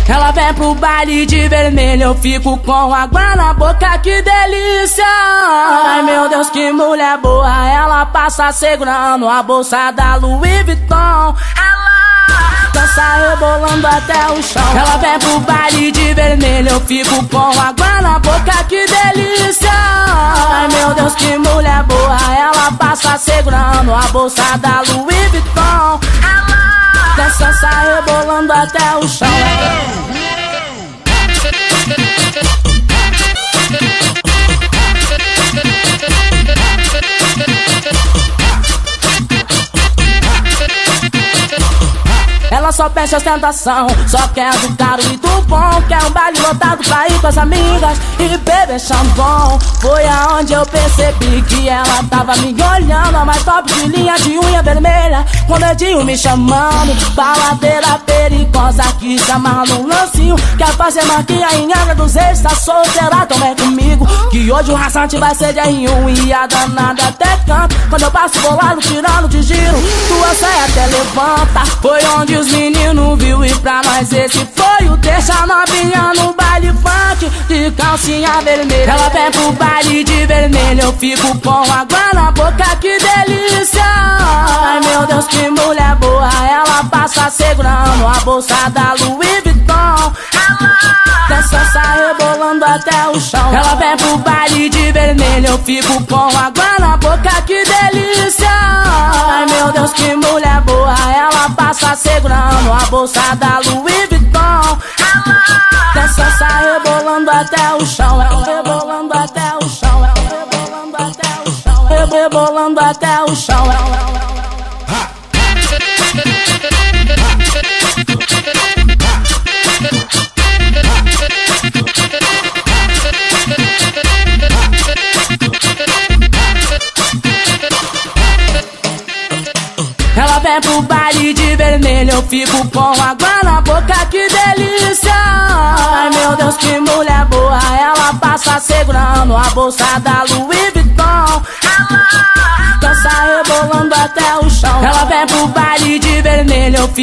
Ela vem pro baile de vermelho, eu fico com água na boca, que delícia. Ai meu Deus, que mulher boa. Ela passa segurando a bolsa da Louis Vuitton. Ela dança rebolando até o chão. Ela vem pro baile de vermelho, eu fico com água na boca, que delícia. Ai meu Deus, que mulher boa. Ela passa segurando a bolsa da Louis Vuitton. Ela dança rebolando até o chão. Ela só pede ostentação, só quer do caro e do bom. Quer um baile lotado pra ir com as amigas e beber shampoo. Foi aonde eu percebi que ela tava me olhando. A mais top de linha de unha vermelha, com o dedinho me chamando. Baladeira perigosa que se amarra num lancinho. Quer fazer marquinha em Angra dos Reis, tá solteira, então vem comigo. Que hoje o rasante vai ser de R1 e a danada até canta. Quando eu passo bolado tirando de giro, tua saia até levanta. Foi onde os meninos viu e pra nós esse foi o deixa novinha no baile funk de calcinha vermelha. Ela vem pro baile de vermelho, eu fico com água na boca, que delícia. Ai meu Deus, que mulher boa. Ela passa segurando a bolsa da Louis Vuitton. Ela dança rebolando até o chão. Ela vem pro baile de vermelho, eu fico com água na boca, que delícia. Ai meu Deus, que mulher boa. Ela passa segurando a bolsa da Louis Vuitton. Ela dança rebolando até o chão. Rebolando até o chão. Rebolando até o chão. Rebolando até o chão. Ela vem pro baile de vermelho, eu fico com água na boca, que delícia. Ai meu Deus, que mulher boa. Ela passa segurando a bolsa da Louis Vuitton. Ela dança rebolando até o chão. Ela vem pro baile de vermelho, eu fico